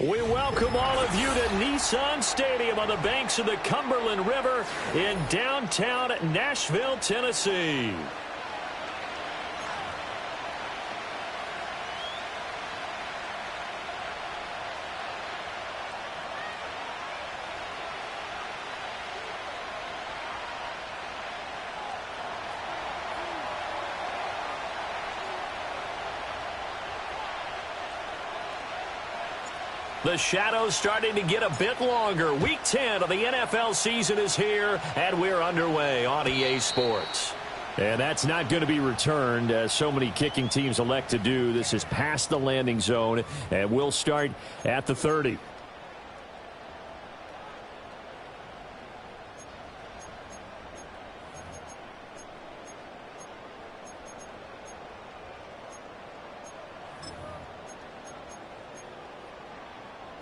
We welcome all of you to Nissan Stadium on the banks of the Cumberland River in downtown Nashville, Tennessee. The shadows starting to get a bit longer. Week 10 of the NFL season is here, and we're underway on EA Sports. And that's not going to be returned, as so many kicking teams elect to do. This is past the landing zone, and we'll start at the 30.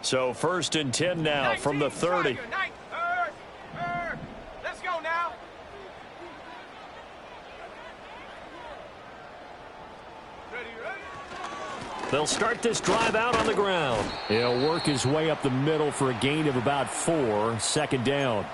So 1st and 10 now from the 30. Let's go now. Ready. They'll start this drive out on the ground. He'll work his way up the middle for a gain of about 4, 2nd down.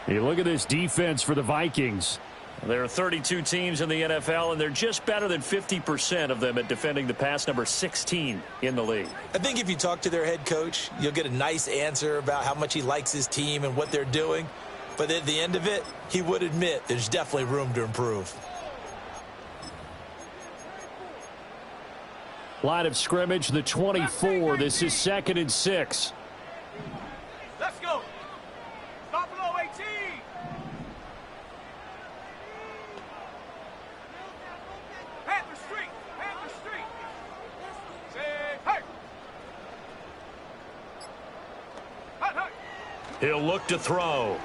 You look at this defense for the Vikings. There are 32 teams in the NFL, and they're just better than 50% of them at defending the pass, number 16 in the league. I think if you talk to their head coach, you'll get a nice answer about how much he likes his team and what they're doing. But at the end of it, he would admit there's definitely room to improve. Line of scrimmage, the 24. This is 2nd and 6. Let's go. Buffalo 18. He'll look to throw.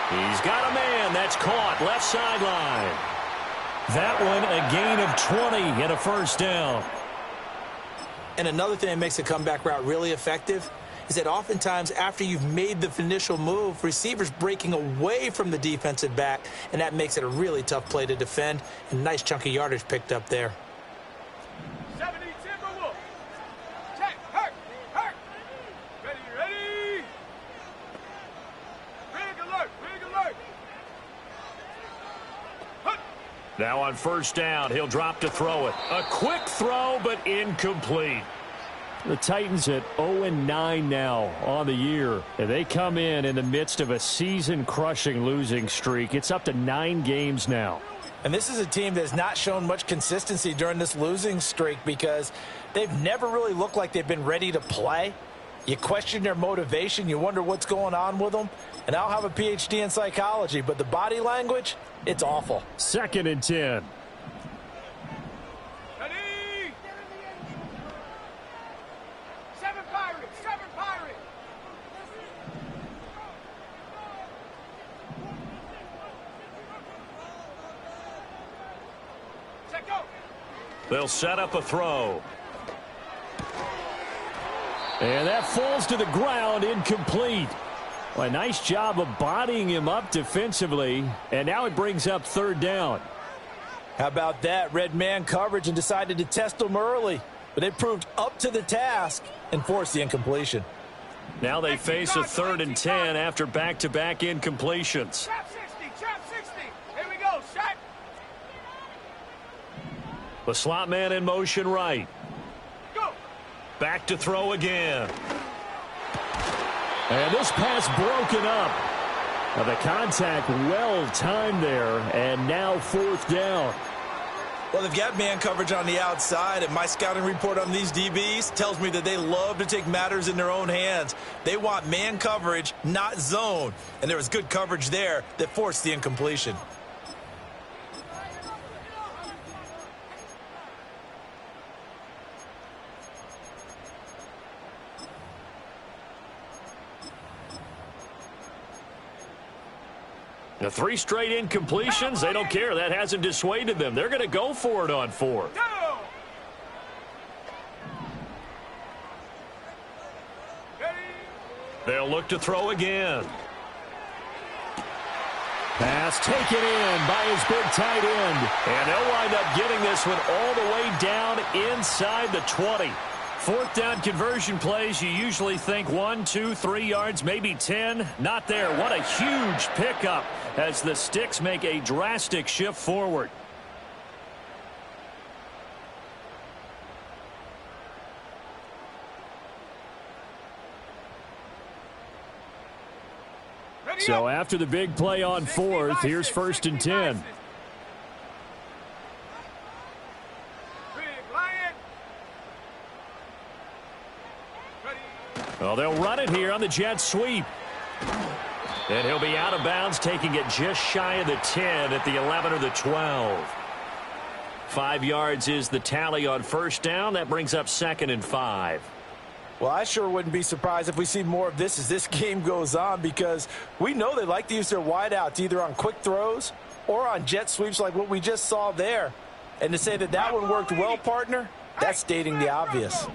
He's got a man. That's caught. Left sideline. That one a gain of 20 and a 1st down. And another thing that makes a comeback route really effective is that oftentimes after you've made the initial move, receivers breaking away from the defensive back, and that makes it a really tough play to defend. A nice chunk of yardage picked up there. Now on 1st down, he'll drop to throw it. A quick throw, but incomplete. The Titans at 0-9 now on the year. And they come in the midst of a season-crushing losing streak. It's up to 9 games now. And this is a team that's not shown much consistency during this losing streak because they've never really looked like they've been ready to play. You question their motivation. You wonder what's going on with them. And I don't have a PhD in psychology, but the body language, it's awful. 2nd and 10. Ready. 7 Pirates. 7 Pirates. Check go. They'll set up a throw. And that falls to the ground, incomplete. Well, a nice job of bodying him up defensively, and now it brings up 3rd down. How about that? Red man coverage and decided to test them early, but they proved up to the task and forced the incompletion. Now they face a 3rd and 10 after back-to-back incompletions. Trap 60, trap 60. Here we go, shot. The slot man in motion right. Go. Back to throw again. And this pass broken up. Now the contact well timed there, and now 4th down. Well, they've got man coverage on the outside, and my scouting report on these DBs tells me that they love to take matters in their own hands. They want man coverage, not zone. And there was good coverage there that forced the incompletion. The 3 straight incompletions, they don't care. That hasn't dissuaded them. They're going to go for it on 4th. They'll look to throw again. Pass taken in by his big tight end. And they'll wind up getting this one all the way down inside the 20. Fourth down conversion plays, you usually think 1, 2, 3 yards, maybe 10. Not there. What a huge pickup as the Sticks make a drastic shift forward. So after the big play on fourth, here's 1st and 10. Well, they'll run it here on the jet sweep. And he'll be out of bounds, taking it just shy of the 10 at the 11 or the 12. 5 yards is the tally on 1st down. That brings up 2nd and 5. Well, I sure wouldn't be surprised if we see more of this as this game goes on, because we know they like to use their wideouts either on quick throws or on jet sweeps like what we just saw there. And to say that that one worked well, partner, that's stating the obvious.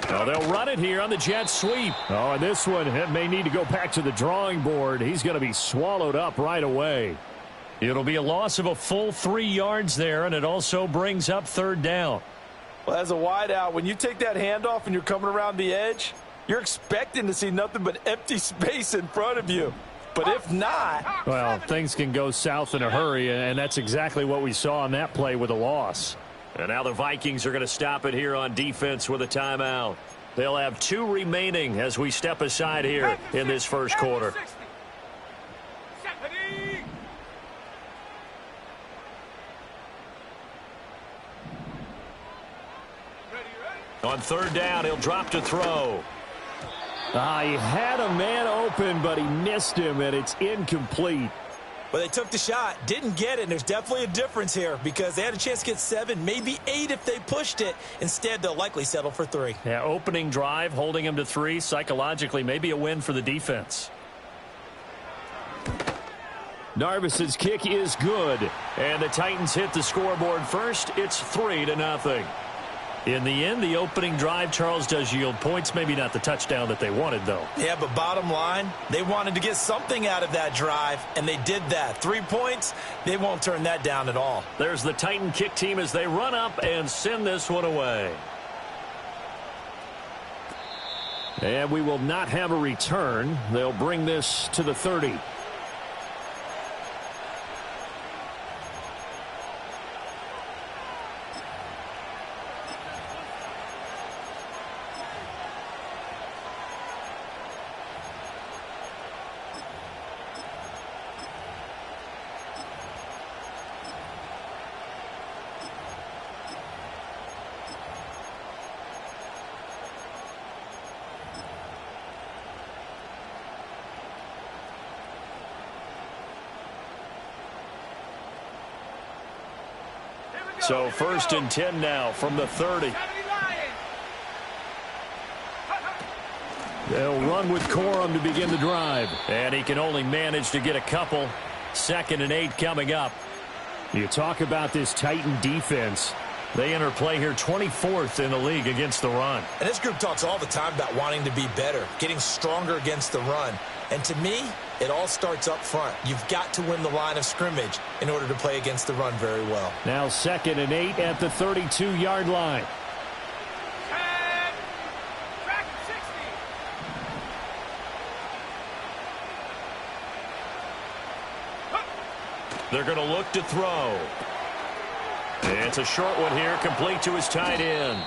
Well, they'll run it here on the jet sweep. Oh, and this one may need to go back to the drawing board. He's going to be swallowed up right away. It'll be a loss of a full 3 yards there, and it also brings up 3rd down. Well, as a wideout, when you take that handoff and you're coming around the edge, you're expecting to see nothing but empty space in front of you. But if not... Well, things can go south in a hurry, and that's exactly what we saw on that play with a loss. And now the Vikings are going to stop it here on defense with a timeout. They'll have 2 remaining as we step aside here in this first quarter. On 3rd down, he'll drop to throw. He had a man open, but he missed him, and it's incomplete. Well, they took the shot, didn't get it, and there's definitely a difference here because they had a chance to get 7, maybe 8 if they pushed it. Instead, they'll likely settle for 3. Yeah, opening drive, holding him to 3, psychologically, maybe a win for the defense. Narvis's kick is good, and the Titans hit the scoreboard first. It's 3-0. In the end, the opening drive, Charles, does yield points. Maybe not the touchdown that they wanted, though. Yeah, but bottom line, they wanted to get something out of that drive, and they did that. 3 points, they won't turn that down at all. There's the Titan kick team as they run up and send this one away. And we will not have a return. They'll bring this to the 30. So 1st and 10 now from the 30. They'll run with Corum to begin the drive. And he can only manage to get a couple. 2nd and 8 coming up. You talk about this Titan defense. They enter play here 24th in the league against the run. And this group talks all the time about wanting to be better, getting stronger against the run. And to me, it all starts up front. You've got to win the line of scrimmage in order to play against the run very well. Now 2nd and 8 at the 32-yard line. They're going to look to throw. It's a short one here, complete to his tight end.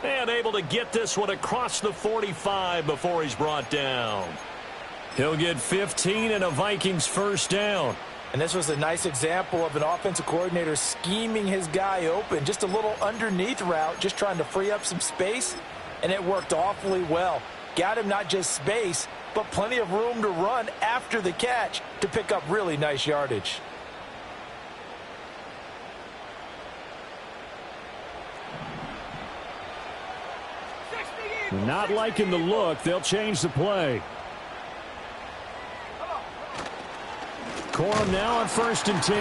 And able to get this one across the 45 before he's brought down. He'll get 15 and a Vikings 1st down. And this was a nice example of an offensive coordinator scheming his guy open. Just a little underneath route, just trying to free up some space. And it worked awfully well. Got him not just space, but plenty of room to run after the catch to pick up really nice yardage. Not liking the look. They'll change the play. Corum now on 1st and 10.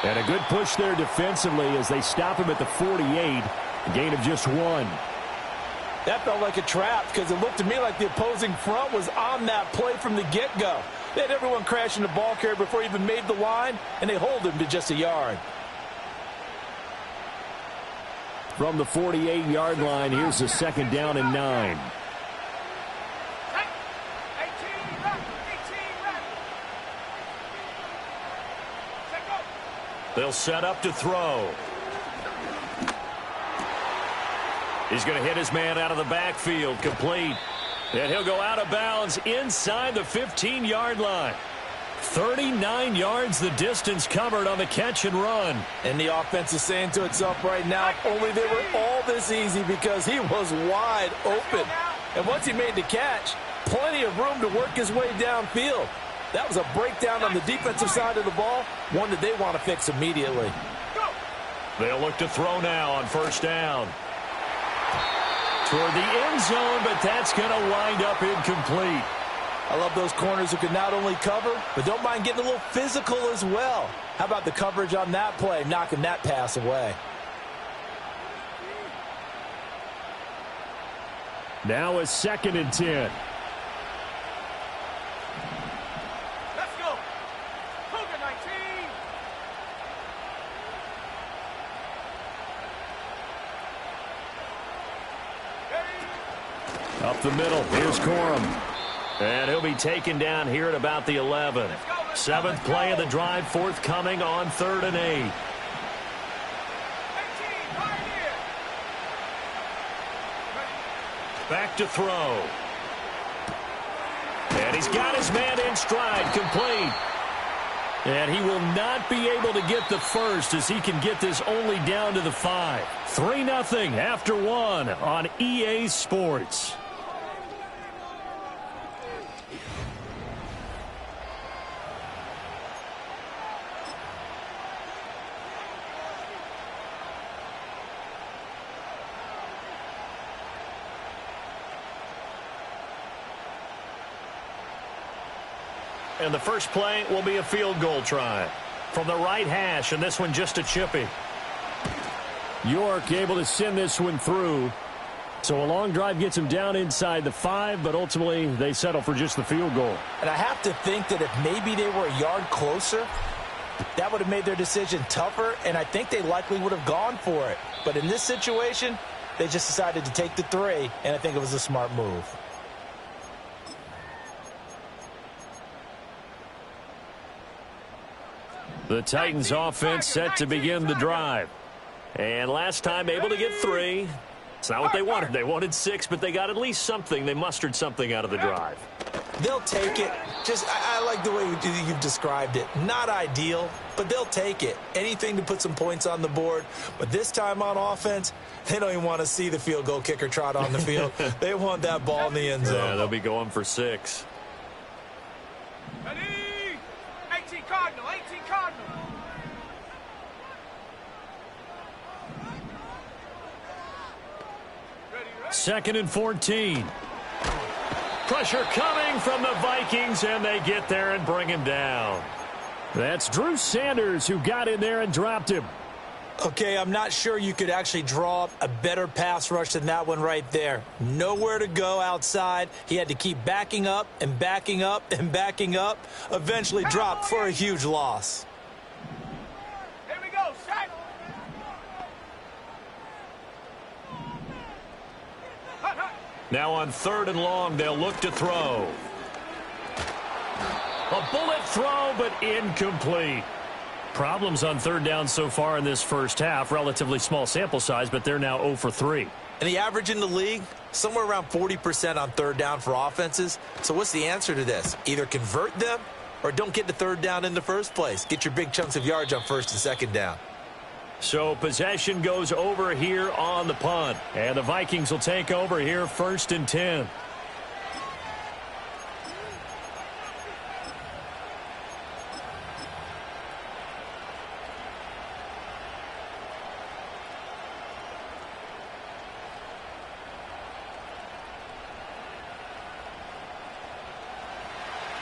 And a good push there defensively as they stop him at the 48. A gain of just 1. That felt like a trap because it looked to me like the opposing front was on that play from the get-go. They had everyone crashing the ball carrier before he even made the line, and they hold him to just a yard. From the 48-yard line, here's a 2nd down and 9. They'll set up to throw. He's going to hit his man out of the backfield, complete. And he'll go out of bounds inside the 15-yard line. 39 yards the distance covered on the catch and run. And the offense is saying to itself right now, if only they were all this easy, because he was wide open. And once he made the catch, plenty of room to work his way downfield. That was a breakdown on the defensive side of the ball, one that they want to fix immediately. They'll look to throw now on 1st down. Toward the end zone, but that's going to wind up incomplete. I love those corners who can not only cover, but don't mind getting a little physical as well. How about the coverage on that play, knocking that pass away? Now a 2nd and 10. Let's go. Cougar 19. Up the middle, here's Corum. And he'll be taken down here at about the 11. 7th play of the drive forthcoming on 3rd and 8. Back to throw. And he's got his man in stride, complete. And he will not be able to get the first as he can get this only down to the 5. 3-0 after 1 on EA Sports. And the first play will be a field goal try from the right hash, and this one just a chippy. York able to send this one through. So a long drive gets him down inside the 5, but ultimately they settle for just the field goal. And I have to think that if maybe they were a yard closer, that would have made their decision tougher, and I think they likely would have gone for it. But in this situation, they just decided to take the 3, and I think it was a smart move. The Titans offense set to begin the drive. And last time able to get 3. It's not what they wanted. They wanted 6, but they got at least something. They mustered something out of the drive. They'll take it. I like the way you've described it. Not ideal, but they'll take it. Anything to put some points on the board. But this time on offense, they don't even want to see the field goal kicker trot on the field. They want that ball in the end zone. Yeah, they'll be going for 6. Ready? 18 Cardinal, 18 Cardinal. Ready? 2nd and 14. Pressure coming from the Vikings, and they get there and bring him down. That's Drew Sanders who got in there and dropped him. Okay, I'm not sure you could actually draw up a better pass rush than that one right there. Nowhere to go outside. He had to keep backing up and backing up and backing up. Eventually dropped for a huge loss. Here we go, shot. Now on 3rd and long, they'll look to throw. A bullet throw, but incomplete. Problems on 3rd down so far in this first half. Relatively small sample size, but they're now 0 for 3. And the average in the league, somewhere around 40% on 3rd down for offenses. So what's the answer to this? Either convert them or don't get the 3rd down in the first place. Get your big chunks of yards on 1st and 2nd down. So possession goes over here on the punt. And the Vikings will take over here 1st and 10.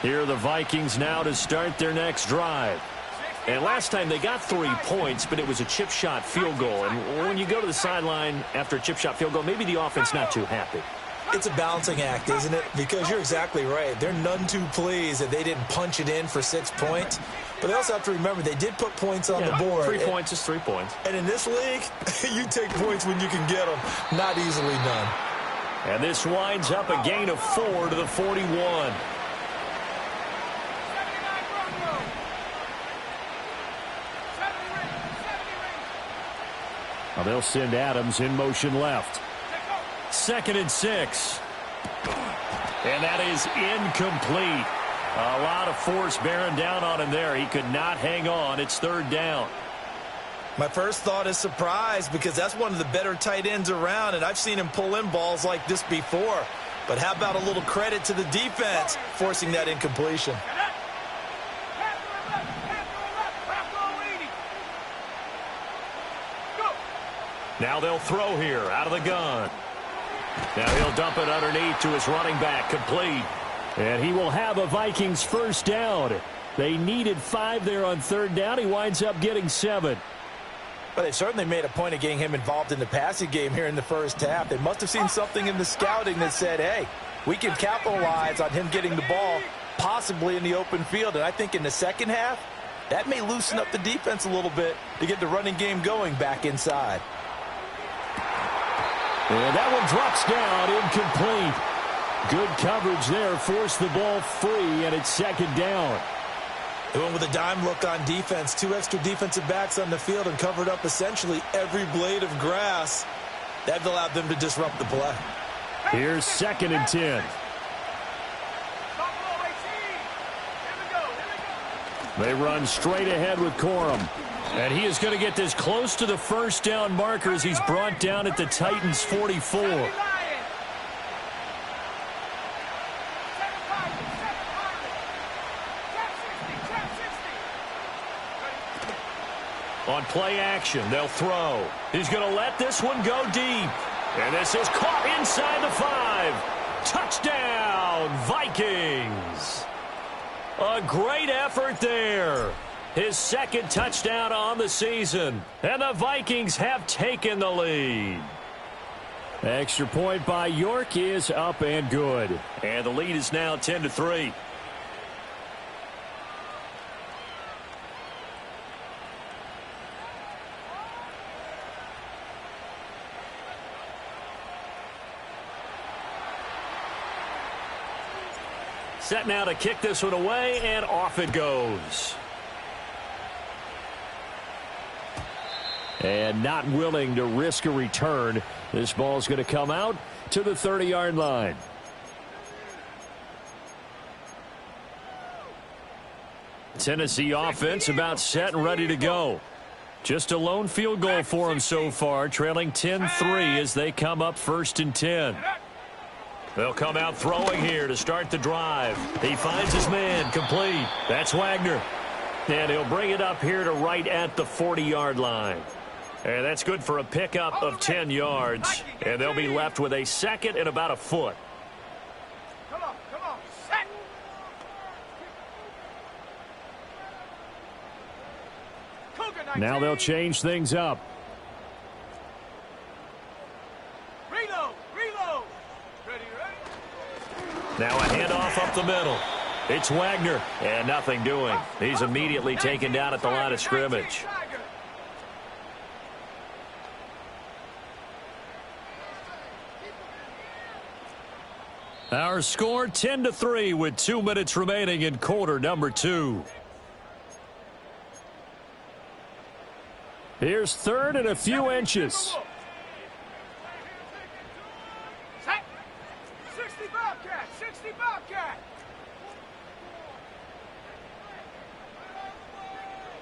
Here are the Vikings now to start their next drive. And last time they got 3 points, but it was a chip shot field goal. And when you go to the sideline after a chip shot field goal, maybe the offense not too happy. It's a balancing act, isn't it? Because you're exactly right. They're none too pleased that they didn't punch it in for 6 points. But they also have to remember they did put points on the board. 3 points is 3 points. And in this league, you take points when you can get them. Not easily done. And this winds up a gain of 4 to the 41. Now they'll send Adams in motion left. 2nd and 6. And that is incomplete. A lot of force bearing down on him there. He could not hang on. It's 3rd down. My first thought is surprise because that's one of the better tight ends around, and I've seen him pull in balls like this before. But how about a little credit to the defense forcing that incompletion? Now they'll throw here out of the gun. Now he'll dump it underneath to his running back, complete. And he will have a Vikings first down. They needed 5 there on 3rd down. He winds up getting 7. But they certainly made a point of getting him involved in the passing game here in the first half. They must have seen something in the scouting that said, hey, we can capitalize on him getting the ball possibly in the open field. And I think in the second half, that may loosen up the defense a little bit to get the running game going back inside. And that one drops down, incomplete. Good coverage there, forced the ball free, and it's 2nd down. They went with a dime look on defense. 2 extra defensive backs on the field and covered up essentially every blade of grass. That allowed them to disrupt the play. Here's 2nd and 10. They run straight ahead with Corum. And he is going to get this close to the first down marker as he's brought down at the Titans' 44. On play action, they'll throw. He's going to let this one go deep. And this is caught inside the 5. Touchdown, Vikings. A great effort there. His 2nd touchdown on the season. And the Vikings have taken the lead. Extra point by York is up and good. And the lead is now 10-3. Set now to kick this one away, and off it goes. And not willing to risk a return. This ball's going to come out to the 30-yard line. Tennessee offense about set and ready to go. Just a lone field goal for them so far, trailing 10-3 as they come up 1st and 10. They'll come out throwing here to start the drive. He finds his man, complete. That's Wagner. And he'll bring it up here to right at the 40-yard line. And that's good for a pickup of 10 yards. And they'll be left with a 2nd and about a foot. Come on, set. Now they'll change things up. Reload. Ready. Now a handoff up the middle. It's Wagner. And nothing doing. He's immediately taken down at the line of scrimmage. Our score 10-3 with 2 minutes remaining in quarter number 2. Here's 3rd and a few inches. Set. 60 Bobcat.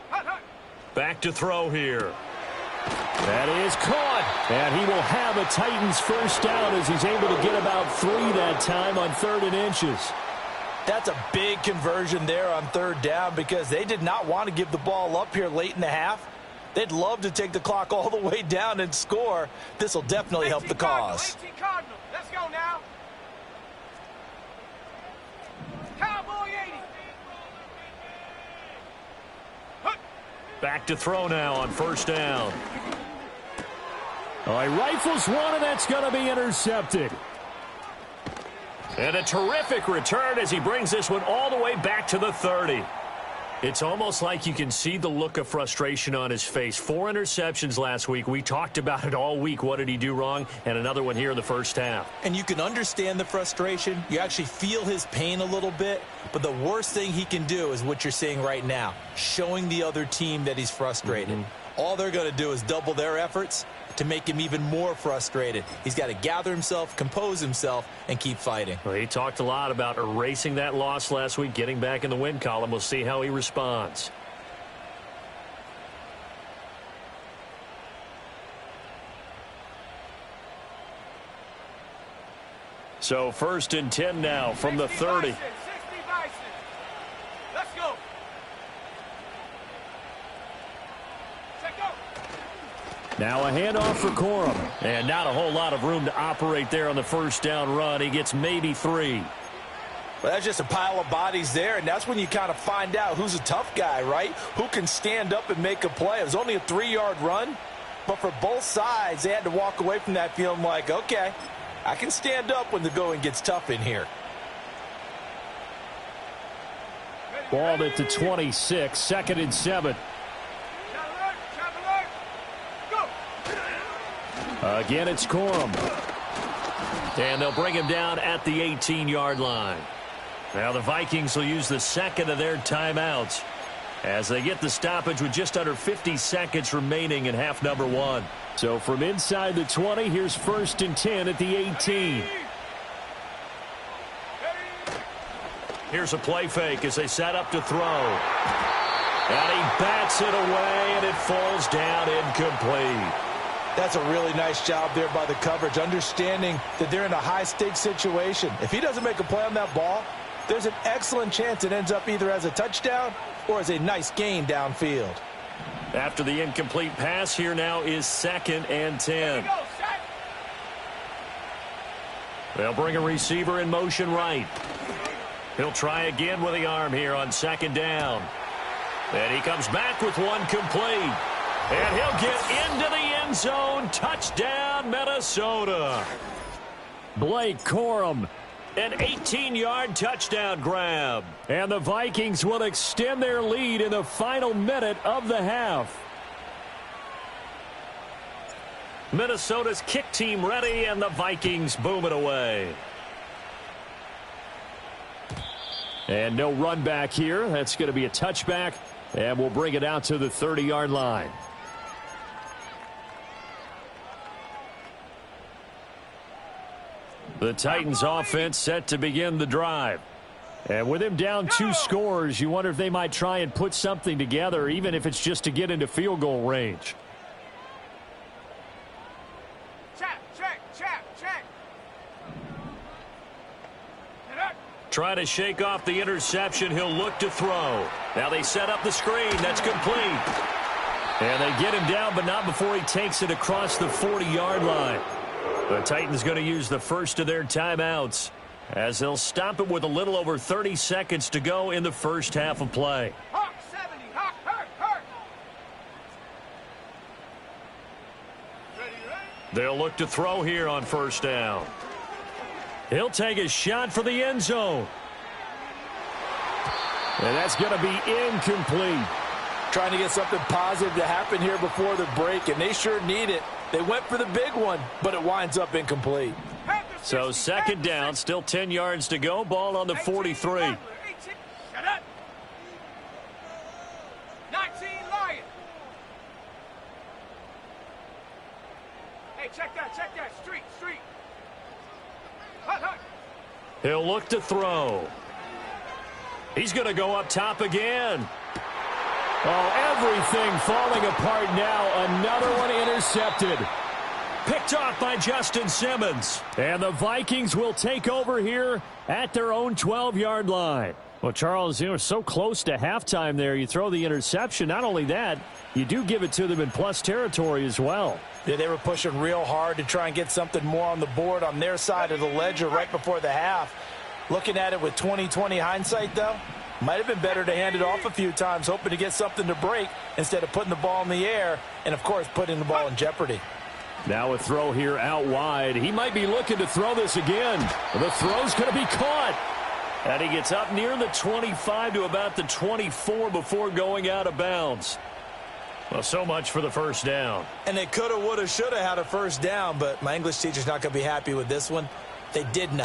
Hut. Back to throw here. That is caught. And he will have a Titans first down as he's able to get about 3 that time on 3rd and inches. That's a big conversion there on 3rd down because they did not want to give the ball up here late in the half. They'd love to take the clock all the way down and score. This will definitely help the cause. 18 Cardinal. Let's go now. Cowboy 80. Back to throw now on first down. He rifles one, and that's going to be intercepted. And a terrific return as he brings this one all the way back to the 30. It's almost like you can see the look of frustration on his face. 4 interceptions last week. We talked about it all week. What did he do wrong? And another one here in the first half. And you can understand the frustration. You actually feel his pain a little bit. But the worst thing he can do is what you're seeing right now, showing the other team that he's frustrated. All they're going to do is double their efforts to make him even more frustrated. He's got to gather himself, compose himself, and keep fighting. Well, he talked a lot about erasing that loss last week, getting back in the win column. We'll see how he responds. So 1st and 10 now from the 30. 60 Bison. Let's go. Set go. Now a handoff for Corum. And not a whole lot of room to operate there on the first down run. He gets maybe 3. Well, that's just a pile of bodies there, and that's when you kind of find out who's a tough guy, right? Who can stand up and make a play. It was only a 3-yard run, but for both sides, they had to walk away from that feeling like, okay, I can stand up when the going gets tough in here. Ball at the 26, 2nd and 7. Again, it's Corum. And they'll bring him down at the 18-yard line. Now the Vikings will use the second of their timeouts as they get the stoppage with just under 50 seconds remaining in half number 1. So from inside the 20, here's 1st and 10 at the 18. Here's a play fake as they set up to throw. And he bats it away, and it falls down incomplete. That's a really nice job there by the coverage, understanding that they're in a high-stakes situation. If he doesn't make a play on that ball, there's an excellent chance it ends up either as a touchdown or as a nice gain downfield. After the incomplete pass, here now is 2nd and 10. They'll bring a receiver in motion right. He'll try again with the arm here on 2nd down. And he comes back with one complete. And he'll get into the end zone. Touchdown, Minnesota. Blake Corum, an 18-yard touchdown grab. And the Vikings will extend their lead in the final minute of the half. Minnesota's kick team ready, and the Vikings boom it away. And no run back here. That's going to be a touchback, and we'll bring it out to the 30-yard line. The Titans offense set to begin the drive. And with him down 2 scores, you wonder if they might try and put something together, even if it's just to get into field goal range. Check. Try to shake off the interception. He'll look to throw. Now they set up the screen. That's complete. And they get him down, but not before he takes it across the 40-yard line. The Titans going to use the first of their timeouts as they'll stop it with a little over 30 seconds to go in the first half of play. Hawk 70. Hawk, hurt. Ready. They'll look to throw here on first down. He'll take a shot for the end zone. And that's going to be incomplete. Trying to get something positive to happen here before the break, and they sure need it. They went for the big one, but it winds up incomplete. So 2nd down, still 10 yards to go. Ball on the 43. 18. Shut up. 19 Lion. Hey, check that. Street. Hut. He'll look to throw. He's going to go up top again. Oh, everything falling apart now. Another one intercepted. Picked off by Justin Simmons. And the Vikings will take over here at their own 12-yard line. Well, Charles, you were so close to halftime there. You throw the interception. Not only that, you do give it to them in plus territory as well. Yeah, they were pushing real hard to try and get something more on the board on their side of the ledger right before the half. Looking at it with 20/20 hindsight, though, might have been better to hand it off a few times, hoping to get something to break instead of putting the ball in the air and, of course, putting the ball in jeopardy. Now a throw here out wide. He might be looking to throw this again. The throw's going to be caught. And he gets up near the 25 to about the 24 before going out of bounds. Well, so much for the first down. And they could have, would have, should have had a first down, but my English teacher's not going to be happy with this one. They didn't.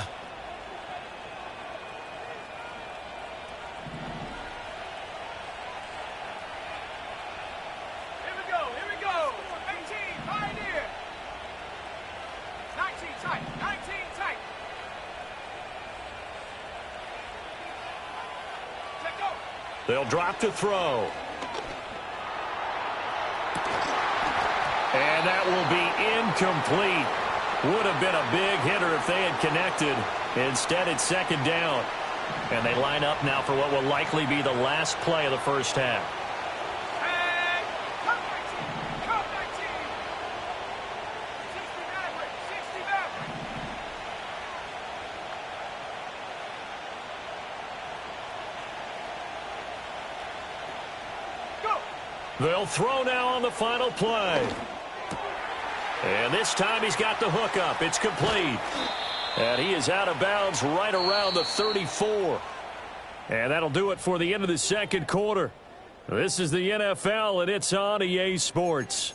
They'll drop to throw. And that will be incomplete. Would have been a big hitter if they had connected. Instead, it's second down. And they line up now for what will likely be the last play of the first half. They'll throw now on the final play. And this time he's got the hook up. It's complete. And he is out of bounds right around the 34. And that'll do it for the end of the second quarter. This is the NFL, and it's on EA Sports.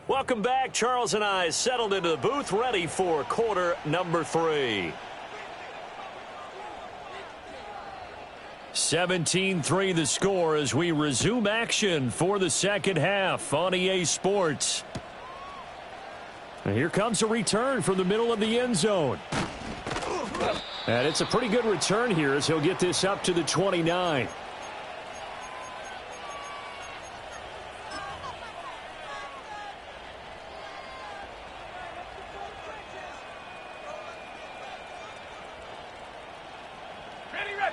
Welcome back. Charles and I settled into the booth, ready for quarter number 3. 17-3 the score as we resume action for the second half on EA Sports. And here comes a return from the middle of the end zone. And it's a pretty good return here as he'll get this up to the 29.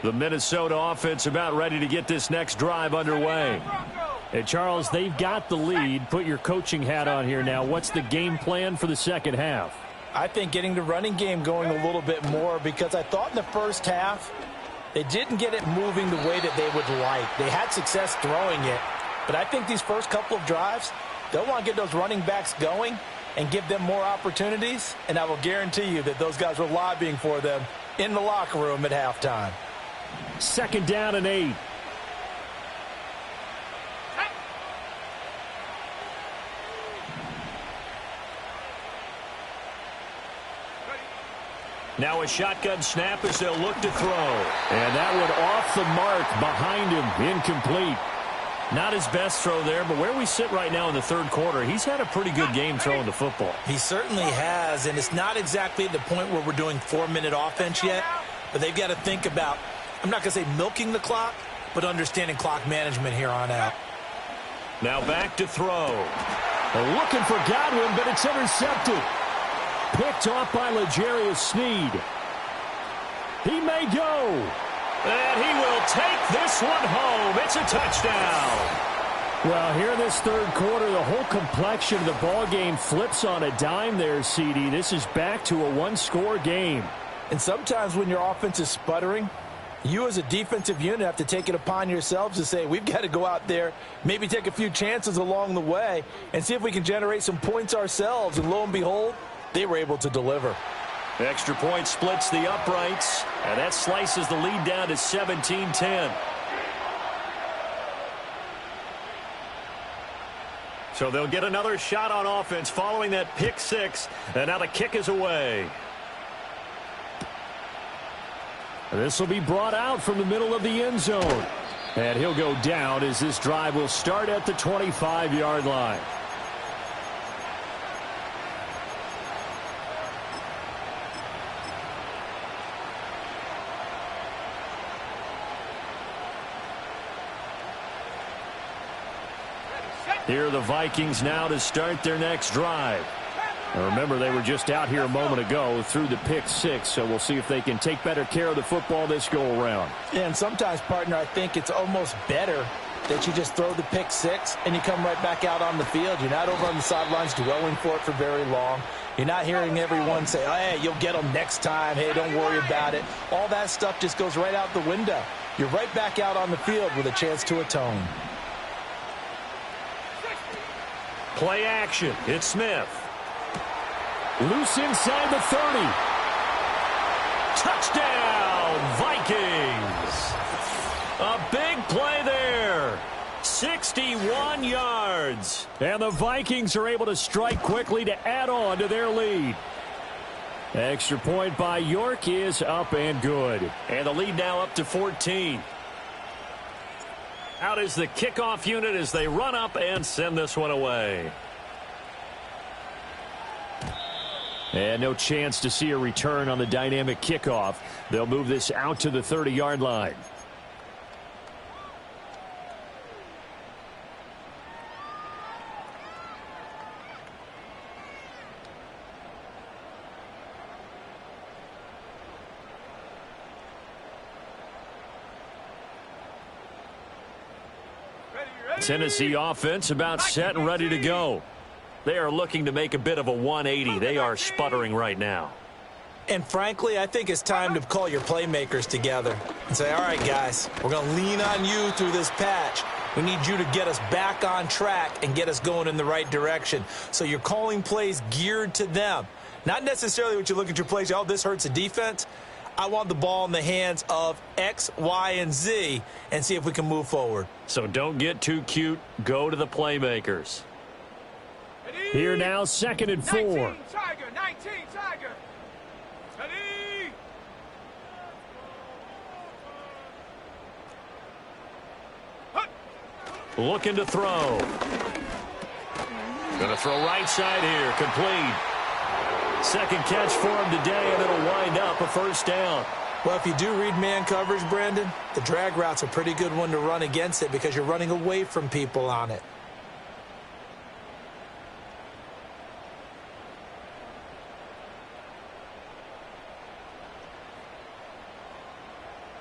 The Minnesota offense about ready to get this next drive underway. Hey, Charles, they've got the lead. Put your coaching hat on here now. What's the game plan for the second half? I think getting the running game going a little bit more, because I thought in the first half they didn't get it moving the way that they would like. They had success throwing it, but I think these first couple of drives, they'll want to get those running backs going and give them more opportunities, and I will guarantee you that those guys were lobbying for them in the locker room at halftime. Second down and 8. Now a shotgun snap as they'll look to throw. And that one off the mark behind him. Incomplete. Not his best throw there, but where we sit right now in the third quarter, he's had a pretty good game throwing the football. He certainly has, and it's not exactly at the point where we're doing 4-minute offense yet, but they've got to think about, I'm not going to say milking the clock, but understanding clock management here on out. Now back to throw. Looking for Godwin, but it's intercepted. Picked off by L'Jarius Sneed. He may go. And he will take this one home. It's a touchdown. Well, here in this third quarter, the whole complexion of the ball game flips on a dime there, CD. This is back to a one-score game. And sometimes when your offense is sputtering, you as a defensive unit have to take it upon yourselves to say, we've got to go out there, maybe take a few chances along the way, and see if we can generate some points ourselves. And lo and behold, they were able to deliver. Extra point splits the uprights, and that slices the lead down to 17-10. So they'll get another shot on offense following that pick six, and now the kick is away. This will be brought out from the middle of the end zone. And he'll go down as this drive will start at the 25-yard line. Here are the Vikings now to start their next drive. Remember, they were just out here a moment ago through the pick six, so we'll see if they can take better care of the football this go-around. Yeah, and sometimes, partner, I think it's almost better that you just throw the pick six and you come right back out on the field. You're not over on the sidelines dwelling for it for very long. You're not hearing everyone say, oh, hey, you'll get them next time. Hey, don't worry about it. All that stuff just goes right out the window. You're right back out on the field with a chance to atone. Play action. It's Smith. Loose inside the 30. Touchdown, Vikings. A big play there. 61 yards. And the Vikings are able to strike quickly to add on to their lead. Extra point by York is up and good. And the lead now up to 14. Out is the kickoff unit as they run up and send this one away. And no chance to see a return on the dynamic kickoff. They'll move this out to the 30-yard line. Tennessee offense about set and ready to go. They are looking to make a bit of a 180. They are sputtering right now. And frankly, I think it's time to call your playmakers together and say, all right, guys, we're going to lean on you through this patch. We need you to get us back on track and get us going in the right direction. So you're calling plays geared to them. Not necessarily what you look at your plays, oh, this hurts the defense. I want the ball in the hands of X, Y, and Z and see if we can move forward. So don't get too cute. Go to the playmakers. Here now, 2nd and 4. 19 Tiger, 19 Tiger. Ready. Looking to throw. Going to throw right side here. Complete. Second catch for him today, and it'll wind up a first down. Well, if you do read man coverage, Brandon, the drag route's a pretty good one to run against it because you're running away from people on it.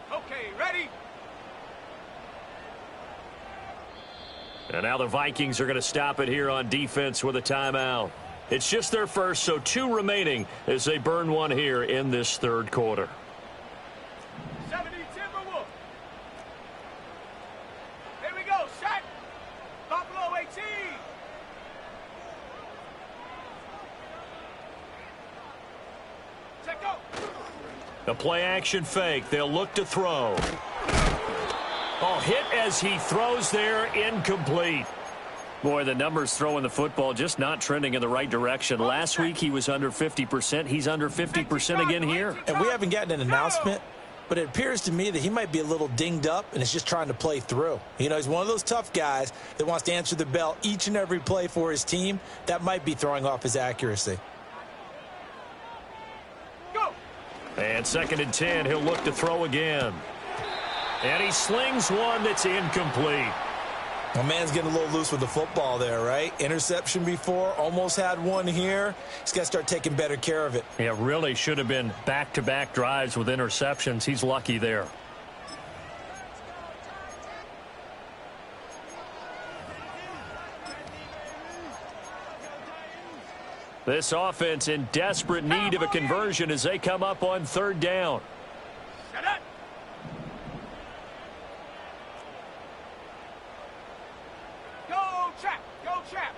Okay, ready. And now the Vikings are going to stop it here on defense with a timeout. It's just their first, so 2 remaining as they burn one here in this third quarter. 70 Timberwolf. Here we go, set. Buffalo 18. Check go. The play action fake. They'll look to throw. Oh, hit as he throws there, incomplete. Boy, the numbers throwing the football just not trending in the right direction. Last week he was under 50%. He's under 50% again here. And we haven't gotten an announcement, but it appears to me that he might be a little dinged up and is just trying to play through. You know, he's one of those tough guys that wants to answer the bell each and every play for his team. That might be throwing off his accuracy. Go. And 2nd and 10, he'll look to throw again. And he slings one that's incomplete. My man's getting a little loose with the football there, right? Interception before, almost had one here. He's got to start taking better care of it. Yeah, really should have been back-to-back drives with interceptions. He's lucky there. This offense in desperate need of a conversion as they come up on 3rd down. Shut up. Go, Chap.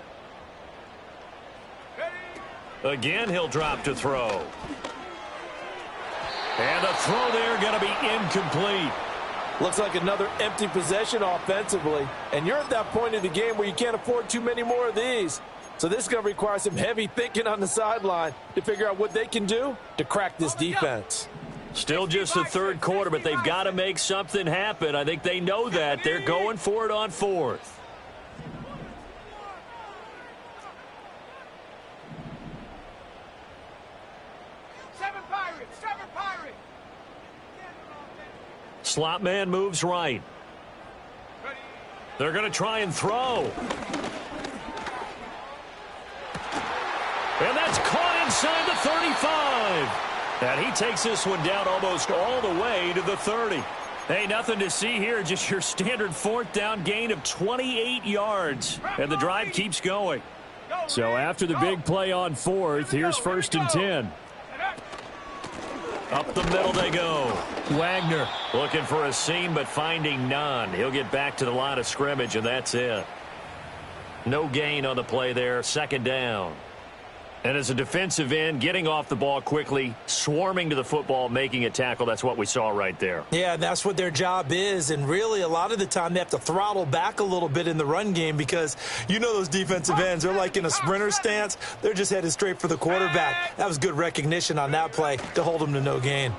Ready. Again, he'll drop to throw. And the throw there going to be incomplete. Looks like another empty possession offensively. And you're at that point in the game where you can't afford too many more of these. So this is going to require some heavy thinking on the sideline to figure out what they can do to crack this defense. Still just the 3rd quarter, but they've got to make something happen. I think they know that. They're going for it on 4th. Seven Pirate. Slot man moves right. Ready. They're going to try and throw. And that's inside the 35. And he takes this one down almost all the way to the 30. Hey, nothing to see here, just your standard fourth down gain of 28 yards. And the drive keeps going. So after the big play on fourth, here's 1st and 10. Up the middle they go. Wagner looking for a seam but finding none. He'll get back to the line of scrimmage, and that's it. No gain on the play there, 2nd down. And as a defensive end, getting off the ball quickly, swarming to the football, making a tackle, that's what we saw right there. Yeah, that's what their job is. And really, a lot of the time, they have to throttle back a little bit in the run game because you know those defensive ends, they're like in a sprinter stance. They're just headed straight for the quarterback. That was good recognition on that play to hold them to no gain.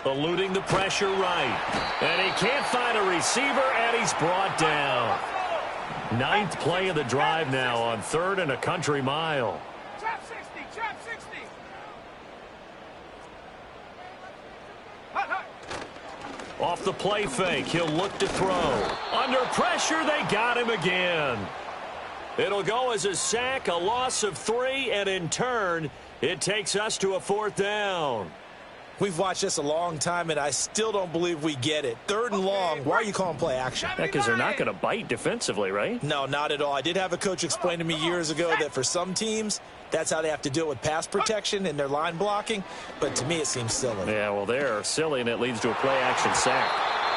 Eluding the pressure right. And he can't find a receiver, and he's brought down. 9th play of the drive now on 3rd and a country mile. Trap 60, trap 60. Hut, hut. Off the play fake, he'll look to throw. Under pressure, they got him again. It'll go as a sack, a loss of 3, and in turn, it takes us to a 4th down. We've watched this a long time, and I still don't believe we get it. 3rd and long. Why are you calling play action? Because they're not going to bite defensively, right? No, not at all. I did have a coach explain to me years ago that for some teams, that's how they have to deal with pass protection and their line blocking. But to me, it seems silly. Yeah, well, they're silly, and it leads to a play action sack.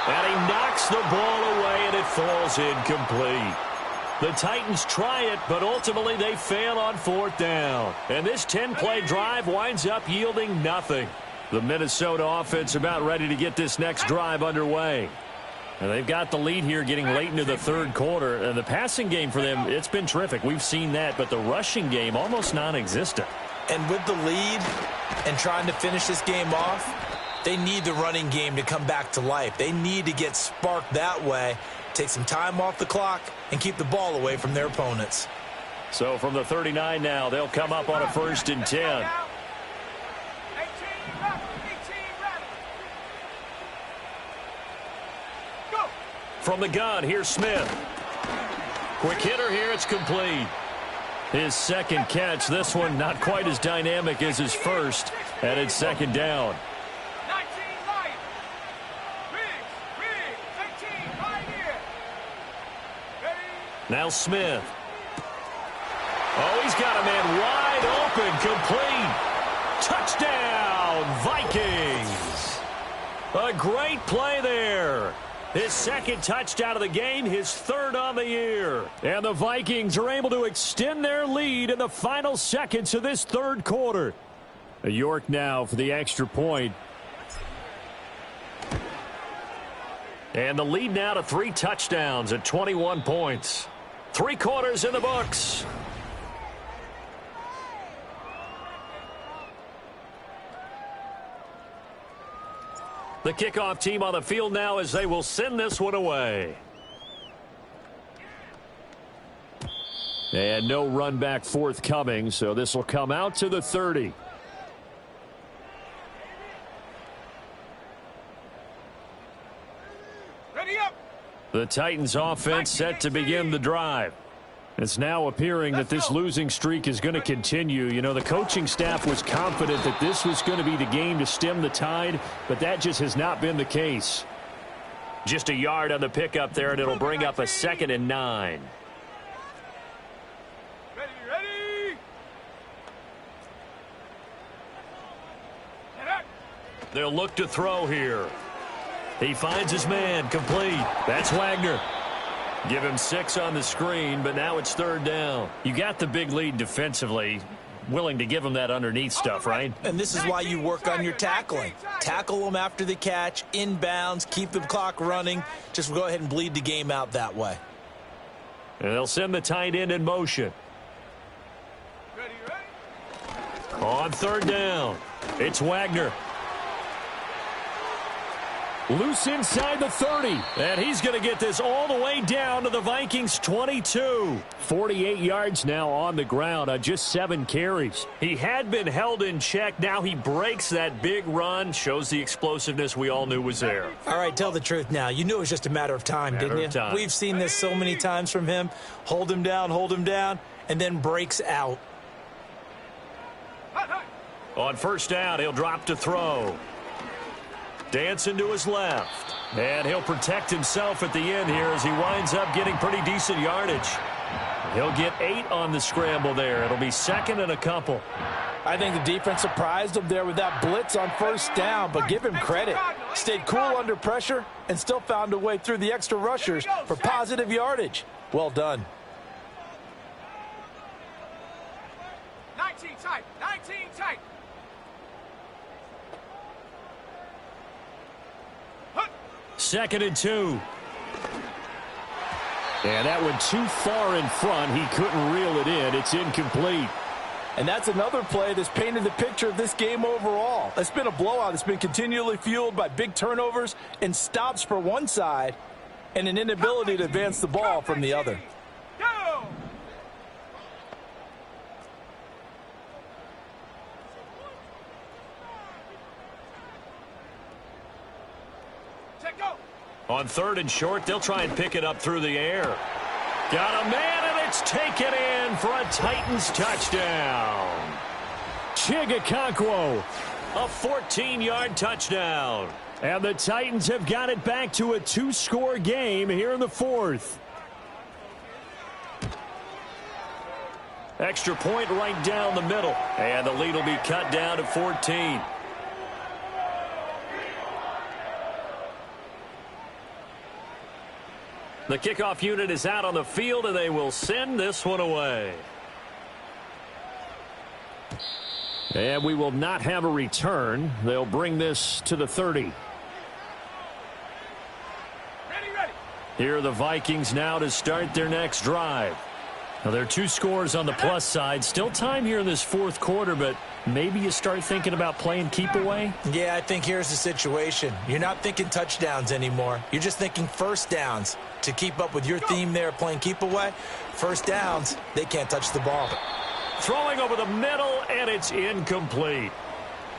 And he knocks the ball away, and it falls incomplete. The Titans try it, but ultimately they fail on 4th down. And this 10-play drive winds up yielding nothing. The Minnesota offense about ready to get this next drive underway. And they've got the lead here getting late into the 3rd quarter. And the passing game for them, it's been terrific. We've seen that, but the rushing game almost non-existent. And with the lead and trying to finish this game off, they need the running game to come back to life. They need to get sparked that way, take some time off the clock, and keep the ball away from their opponents. So from the 39 now, they'll come up on a 1st and 10. From the gun, here's Smith. Quick hitter here, it's complete. His 2nd catch, this one not quite as dynamic as his first, and it's 2nd down. 19 light. Big, 18, right here. Ready? Now Smith. Oh, he's got a man wide open, complete. Touchdown, Vikings. A great play there. His 2nd touchdown of the game, his 3rd on the year. And the Vikings are able to extend their lead in the final seconds of this 3rd quarter. York now for the extra point. And the lead now to 3 touchdowns at 21 points. 3 quarters in the books. The kickoff team on the field now as they will send this one away. And no run back forthcoming, so this will come out to the 30. Ready up. The Titans offense set to begin the drive. It's now appearing that this losing streak is going to continue. You know, the coaching staff was confident that this was going to be the game to stem the tide, but that just has not been the case. Just a yard on the pickup there, and it'll bring up a 2nd and 9. Ready. They'll look to throw here. He finds his man, complete. That's Wagner. Give him 6 on the screen, but now it's 3rd down. You got the big lead defensively. Willing to give him that underneath stuff, right? And this is why you work on your tackling. Tackle them after the catch, inbounds, keep the clock running. Just go ahead and bleed the game out that way. And they'll send the tight end in motion. Ready. On 3rd down, it's Wagner. Loose inside the 30. And he's going to get this all the way down to the Vikings 22. 48 yards now on the ground on just 7 carries. He had been held in check. Now he breaks that big run. Shows the explosiveness we all knew was there. All right, tell the truth now. You knew it was just a matter of time, didn't you? We've seen this so many times from him. Hold him down, and then breaks out. On first down, he'll drop to throw. Dancing to his left. And he'll protect himself at the end here as he winds up getting pretty decent yardage. He'll get 8 on the scramble there. It'll be second and a couple. I think the defense surprised him there with that blitz on first down, but give him credit. Stayed cool under pressure and still found a way through the extra rushers for positive yardage. Well done. 19 tight, 19 tight. Second and 2. And that went too far in front. He couldn't reel it in. It's incomplete. And that's another play that's painted the picture of this game overall. It's been a blowout. It's been continually fueled by big turnovers and stops for one side and an inability to advance the ball from the other. Go! Check go! On third and short, they'll try and pick it up through the air. Got a man, and it's taken in for a Titans touchdown. Chigakonkwo, a 14-yard touchdown. And the Titans have got it back to a 2-score game here in the fourth. Extra point right down the middle. And the lead will be cut down to 14. The kickoff unit is out on the field, and they will send this one away. And we will not have a return. They'll bring this to the 30. Ready. Here are the Vikings now to start their next drive. Now, there are 2 scores on the plus side. Still time here in this fourth quarter, but maybe you start thinking about playing keep away? Yeah, I think here's the situation. You're not thinking touchdowns anymore. You're just thinking first downs. To keep up with your theme there, playing keep away, first downs, they can't touch the ball. Throwing over the middle, and it's incomplete.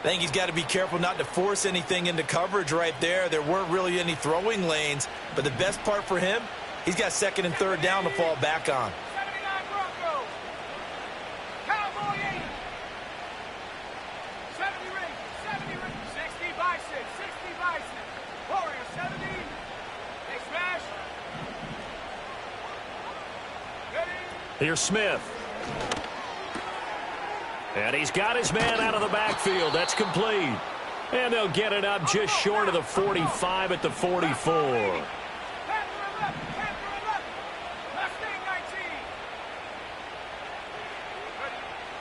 I think he's got to be careful not to force anything into coverage right there. There weren't really any throwing lanes, but the best part for him, he's got second and third down to fall back on. 79 Broncos. Cowboy 80. 70 Rangers. 60 Bison. 60 Bison. Warriors 70. They smash. Ready. Here's Smith. And he's got his man out of the backfield. That's complete. And they'll get it up just short of the 45 at the 44.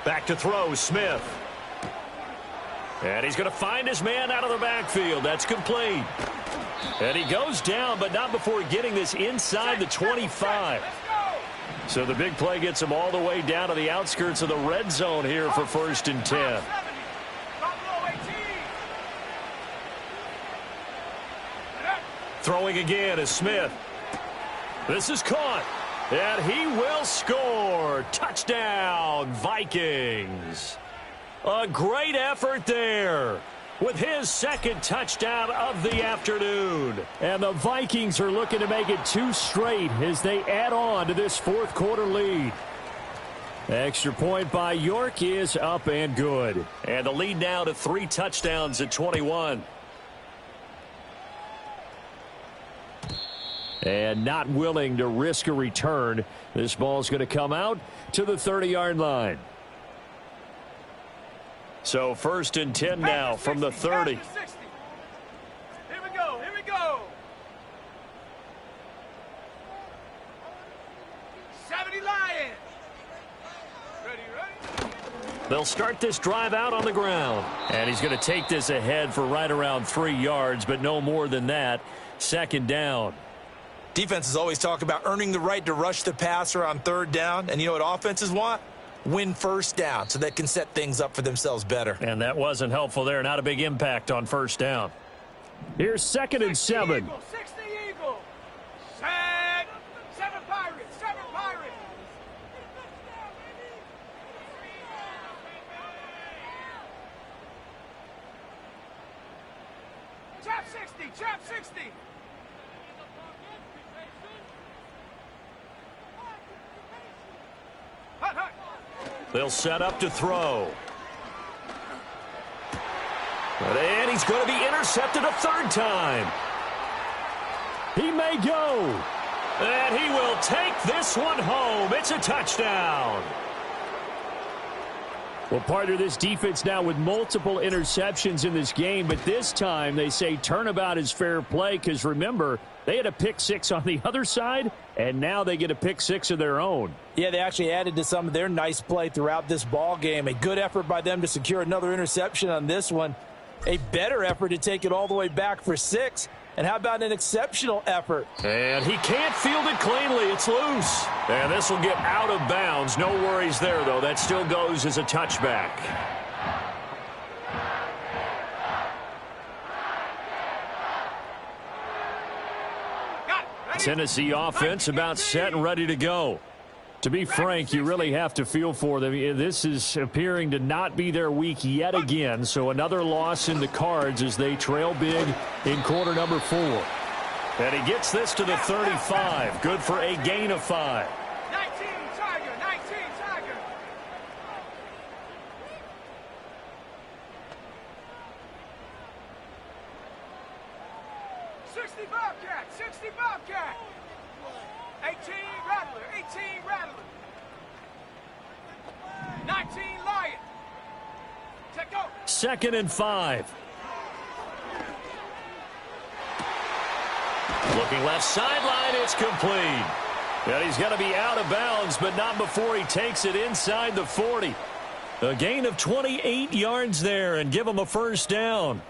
Back to throw, Smith. And he's going to find his man out of the backfield. That's complete. And he goes down, but not before getting this inside the 25. So the big play gets him all the way down to the outskirts of the red zone here for first and 10. Throwing again is Smith. This is caught. And he will score. Touchdown, Vikings. A great effort there with his second touchdown of the afternoon. And the Vikings are looking to make it 2 straight as they add on to this fourth quarter lead. Extra point by York is up and good. And the lead now to 3 touchdowns at 21. And not willing to risk a return. This ball's going to come out to the 30-yard line. So first and 10 now from the 30. Here we go. 70 Lions. Ready. They'll start this drive out on the ground. And he's going to take this ahead for right around 3 yards, but no more than that. Second down. Defenses always talk about earning the right to rush the passer on third down. And you know what offenses want? Win first down so they can set things up for themselves better. And that wasn't helpful there. Not a big impact on first down. Here's second and 7. 60 Eagles. Set. 7 Pirates. 7 Pirates. Trap 60. Trap 60. Hut. They'll set up to throw. And he's going to be intercepted a third time. He may go. And he will take this one home. It's a touchdown. Well, part of this defense now with multiple interceptions in this game, but this time they say turnabout is fair play because, remember, they had a pick six on the other side, and now they get a pick six of their own. Yeah, they actually added to some of their nice play throughout this ball game. A good effort by them to secure another interception on this one. A better effort to take it all the way back for 6. And how about an exceptional effort? And he can't field it cleanly. It's loose. And this will get out of bounds. No worries there, though. That still goes as a touchback. Tennessee offense about set and ready to go. To be frank, you really have to feel for them. This is appearing to not be their week yet again. So another loss in the cards as they trail big in quarter number 4. And he gets this to the 35. Good for a gain of 5. 19 Tiger, 19 Tiger. 60 Bobcat, 60 Bobcat. 18 Rattler, 18 Rattler. 19 Lion. Take over. 2nd and 5. Looking left sideline, it's complete. And he's going to be out of bounds, but not before he takes it inside the 40. A gain of 28 yards there and give him a first down.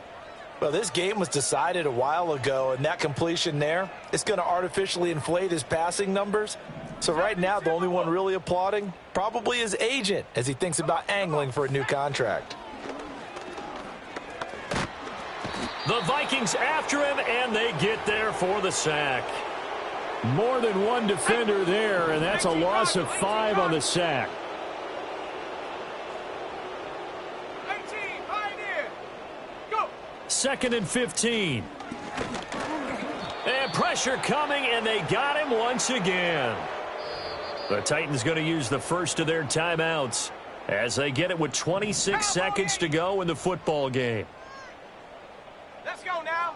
Well, this game was decided a while ago, and that completion there is going to artificially inflate his passing numbers. So right now, the only one really applauding probably his agent as he thinks about angling for a new contract. The Vikings after him, and they get there for the sack. More than one defender there, and that's a loss of 5 on the sack. 18 Pioneer. Go. 2nd and 15. And pressure coming, and they got him once again. The Titans going to use the first of their timeouts as they get it with 26 seconds to go in the football game. Let's go now.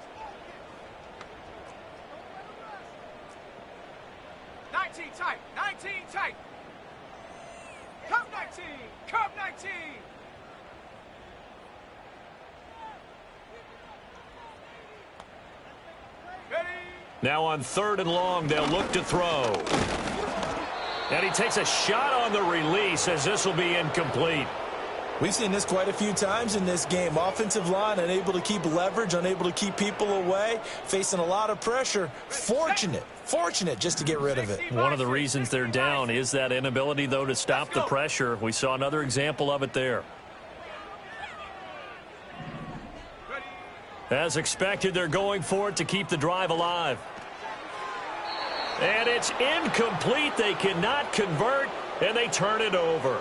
19 tight, 19 tight. Cup 19, Cup 19. Ready? Now on 3rd and long, they'll look to throw. And he takes a shot on the release as this will be incomplete. We've seen this quite a few times in this game. Offensive line unable to keep leverage, unable to keep people away, facing a lot of pressure. Fortunate just to get rid of it. One of the reasons they're down is that inability, though, to stop the pressure. We saw another example of it there. As expected, they're going for it to keep the drive alive. And it's incomplete. They cannot convert, and they turn it over.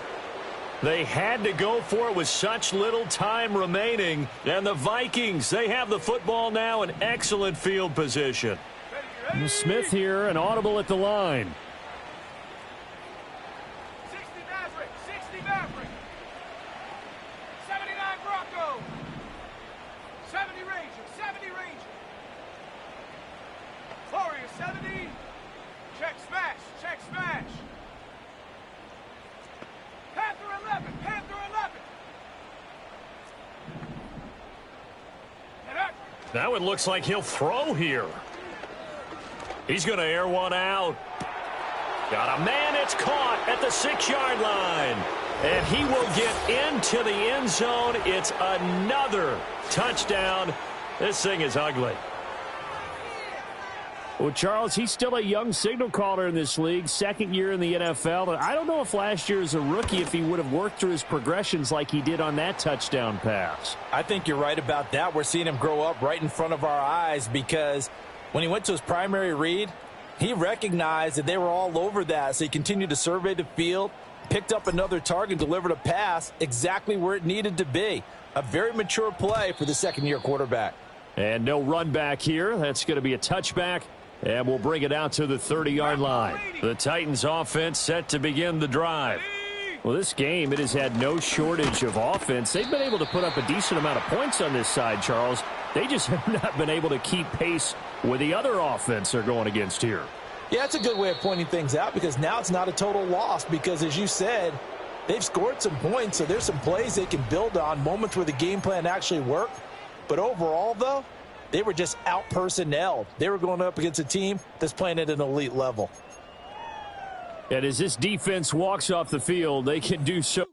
They had to go for it with such little time remaining. And the Vikings, they have the football now in excellent field position. Smith here, an audible at the line. 60 Maverick, 60 Maverick. 79 Bronco. 70 Ranger, 70 Ranger. Warrior 70. Check smash, check smash. Panther 11, Panther 11. And up. Now it looks like he'll throw here. He's going to air one out. Got a man, it's caught at the 6-yard line. And he will get into the end zone. It's another touchdown. This thing is ugly. Well, Charles, he's still a young signal caller in this league, 2nd year in the NFL. And I don't know if last year as a rookie, if he would have worked through his progressions like he did on that touchdown pass. I think you're right about that. We're seeing him grow up right in front of our eyes because when he went to his primary read, he recognized that they were all over that. So he continued to survey the field, picked up another target, delivered a pass exactly where it needed to be. A very mature play for the 2nd-year quarterback. And no run back here. That's going to be a touchback. And we'll bring it out to the 30-yard line. The Titans offense set to begin the drive. Well, this game, it has had no shortage of offense. They've been able to put up a decent amount of points on this side, Charles. They just have not been able to keep pace with the other offense they're going against here. Yeah, that's a good way of pointing things out because now it's not a total loss because, as you said, they've scored some points, so there's some plays they can build on, moments where the game plan actually worked. But overall, though, they were just out-personnelled. They were going up against a team that's playing at an elite level. And as this defense walks off the field, they can do so.